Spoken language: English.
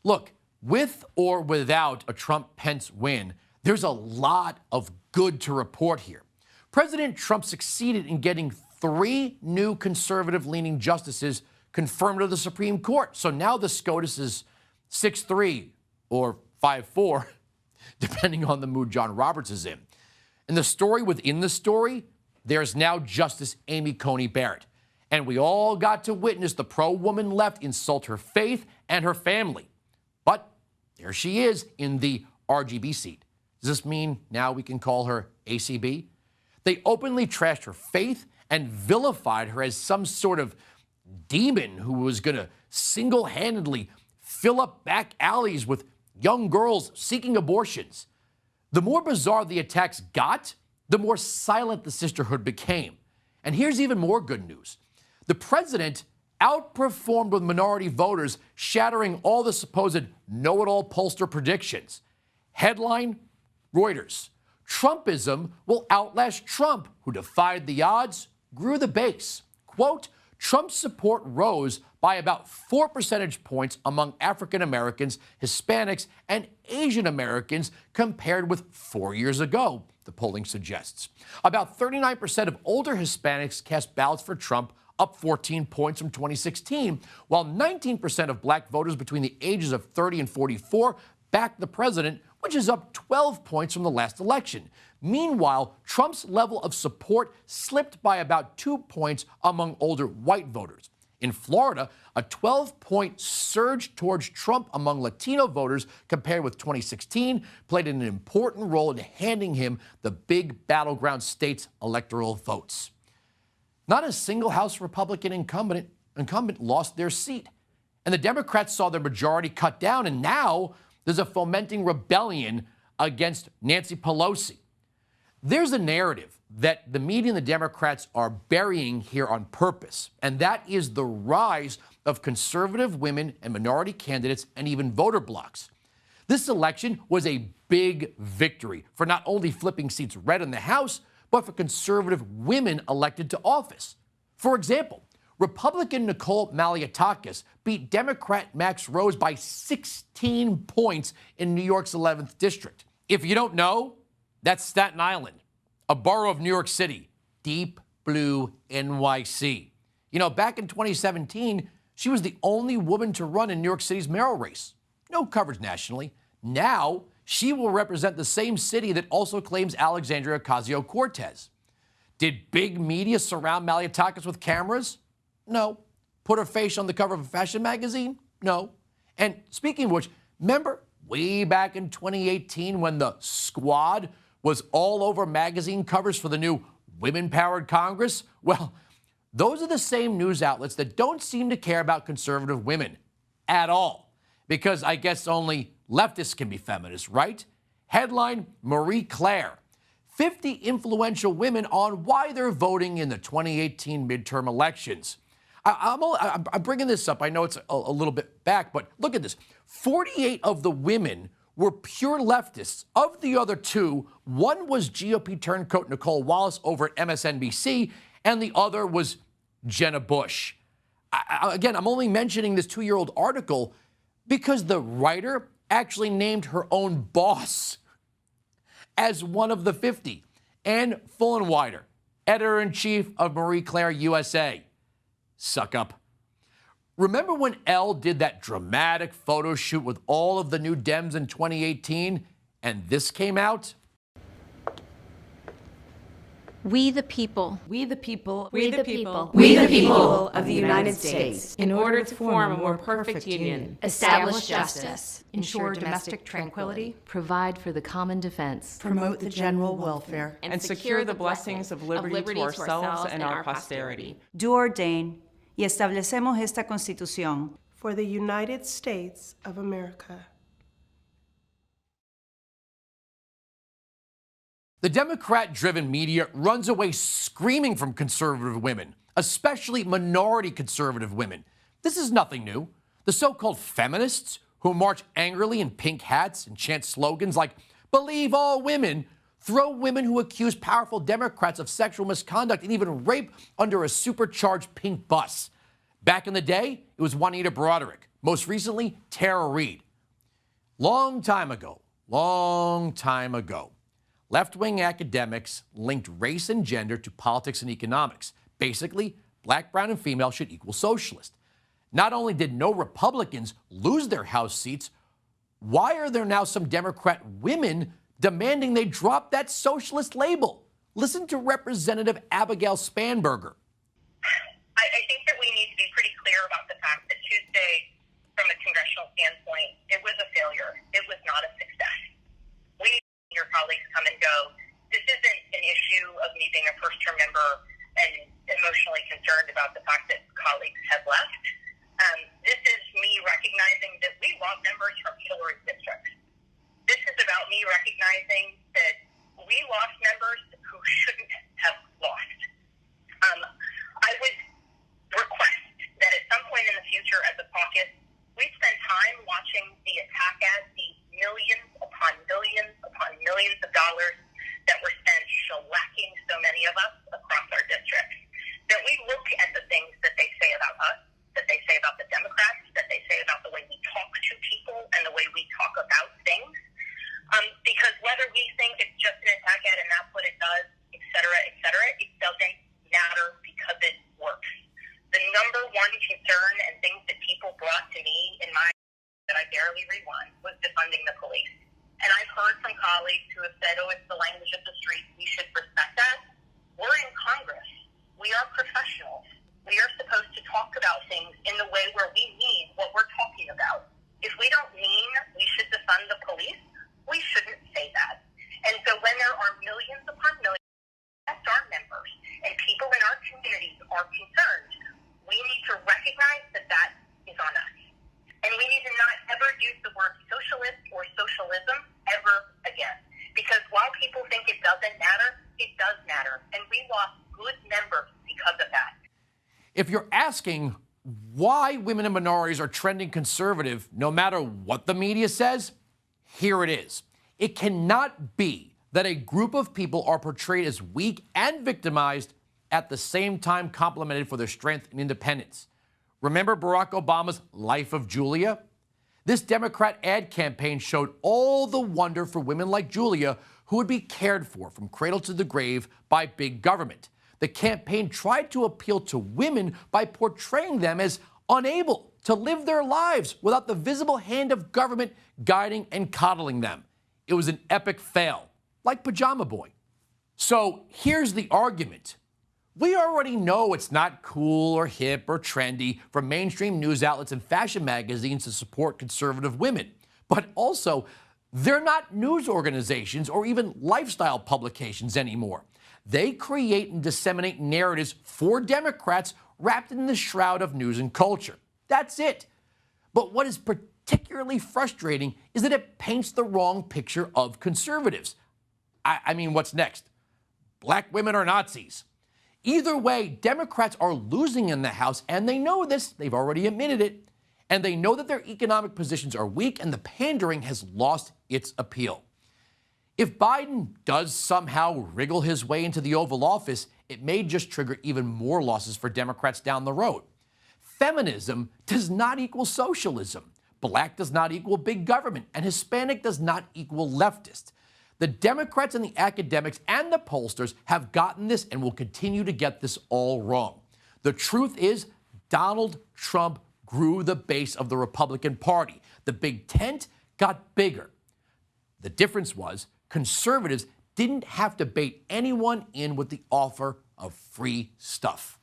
Look, with or without a Trump-Pence win, there's a lot of good to report here. President Trump succeeded in getting 3 new conservative-leaning justices confirmed to the Supreme Court. So now the SCOTUS is 6-3 or 5-4, depending on the mood John Roberts is in. And the story within the story, there's now Justice Amy Coney Barrett. And we all got to witness the pro-woman left insult her faith and her family. But there she is in the RGB seat. Does this mean now we can call her ACB? They openly trashed her faith and vilified her as some sort of demon who was going to single-handedly fill up back alleys with young girls seeking abortions. The more bizarre the attacks got, the more silent the sisterhood became. And here's even more good news. The president outperformed with minority voters, shattering all the supposed know-it-all pollster predictions. Headline, Reuters. Trumpism will outlast Trump, who defied the odds, grew the base. Quote, Trump's support rose by about 4 percentage points among African Americans, Hispanics, and Asian Americans compared with 4 years ago, the polling suggests. About 39% of older Hispanics cast ballots for Trump, up 14 points from 2016, while 19% of black voters between the ages of 30 and 44 backed the president, which is up 12 points from the last election. Meanwhile, Trump's level of support slipped by about 2 points among older white voters. In Florida, a 12-point surge towards Trump among Latino voters compared with 2016 played an important role in handing him the big battleground state's electoral votes. Not a single House Republican incumbent lost their seat. And the Democrats saw their majority cut down, and now there's a fomenting rebellion against Nancy Pelosi. There's a narrative that the media and the Democrats are burying here on purpose, and that is the rise of conservative women and minority candidates and even voter blocs. This election was a big victory for not only flipping seats red in the House, but for conservative women elected to office. For example, Republican Nicole Maliotakis beat Democrat Max Rose by 16 points in New York's 11th district. If you don't know, that's Staten Island, a borough of New York City, deep blue NYC. You know, back in 2017, she was the only woman to run in New York City's mayoral race. No coverage nationally. Now, she will represent the same city that also claims Alexandria Ocasio-Cortez. Did big media surround Maliotakis with cameras? No. Put her face on the cover of a fashion magazine? No. And speaking of which, remember way back in 2018 when the squad was all over magazine covers for the new women-powered Congress? Well, those are the same news outlets that don't seem to care about conservative women at all. Because I guess only leftists can be feminists, right? Headline, Marie Claire. 50 influential women on why they're voting in the 2018 midterm elections. I'm bringing this up. I know it's a little bit back, but look at this. 48 of the women were pure leftists. Of the other 2, one was GOP turncoat Nicole Wallace over at MSNBC, and the other was Jenna Bush. Again, I'm only mentioning this 2-year-old article because the writer actually named her own boss as one of the 50. Ann Fullenwider, editor-in-chief of Marie Claire USA. Suck up. Remember when Elle did that dramatic photo shoot with all of the new Dems in 2018 and this came out? We the people. We the people. We the people. We the people of the United States. In order to form a more perfect union. Establish justice. Ensure domestic tranquility. Provide for the common defense. Promote the general welfare. And secure the blessings of liberty to ourselves and our posterity. Do ordain y establecemos esta Constitución for the United States of America. The Democrat-driven media runs away screaming from conservative women, especially minority conservative women. This is nothing new. The so-called feminists who march angrily in pink hats and chant slogans like, "Believe all women," throw women who accuse powerful Democrats of sexual misconduct and even rape under a supercharged pink bus. Back in the day, it was Juanita Broderick. Most recently, Tara Reid. Long time ago, left-wing academics linked race and gender to politics and economics. Basically, black, brown, and female should equal socialist. Not only did no Republicans lose their House seats, why are there now some Democrat women demanding they drop that socialist label? Listen to Representative Abigail Spanberger. I think that we need to be pretty clear about the fact that Tuesday, from a congressional standpoint, it was a failure. It was not a success. We, your colleagues, come and go. This isn't an issue of me being a first-term member and emotionally concerned about the fact that colleagues have left. This is me recognizing that we lost members from Hillary's district. This is about me recognizing that we lost members who shouldn't have lost. I would request that at some point in the future as a caucus, we spend time watching the attack ads, the millions upon millions of dollars that were spent shellacking so many of us across our districts. That we look at the things that they say about us, that they say about the Democrats, that they say about the way we talk to people and the way we talk about things. Because whether we think it's just an attack ad and that's what it does, et cetera, it doesn't matter because it works. The number one concern and things that people brought to me in my that I barely read was defunding the police. And I've heard from colleagues who have said, oh, it's the language of the street, we should respect that. We're in Congress. We are professionals. We are supposed to talk about things in the way where we mean what we're talking about. If we don't mean we should defund the police, we shouldn't say that. And so when there are millions upon millions of our members and people in our communities are concerned, we need to recognize that that is on us. And we need to not ever use the word socialist or socialism ever again. Because while people think it doesn't matter, it does matter. And we lost good members because of that. If you're asking why women and minorities are trending conservative, no matter what the media says, here it is. It cannot be that a group of people are portrayed as weak and victimized at the same time complimented for their strength and independence. Remember Barack Obama's Life of Julia? This Democrat ad campaign showed all the wonder for women like Julia who would be cared for from cradle to the grave by big government. The campaign tried to appeal to women by portraying them as unable to live their lives without the visible hand of government guiding and coddling them. It was an epic fail, like Pajama Boy. So here's the argument. We already know it's not cool or hip or trendy for mainstream news outlets and fashion magazines to support conservative women. But also, they're not news organizations or even lifestyle publications anymore. They create and disseminate narratives for Democrats wrapped in the shroud of news and culture. That's it. But what is particularly frustrating is that it paints the wrong picture of conservatives. I mean, what's next? Black women are Nazis. Either way, Democrats are losing in the House, and they know this. They've already admitted it. And they know that their economic positions are weak, and the pandering has lost its appeal. If Biden does somehow wriggle his way into the Oval Office, it may just trigger even more losses for Democrats down the road. Feminism does not equal socialism. Black does not equal big government, and Hispanic does not equal leftist. The Democrats and the academics and the pollsters have gotten this and will continue to get this all wrong. The truth is, Donald Trump grew the base of the Republican Party. The big tent got bigger. The difference was conservatives didn't have to bait anyone in with the offer of free stuff.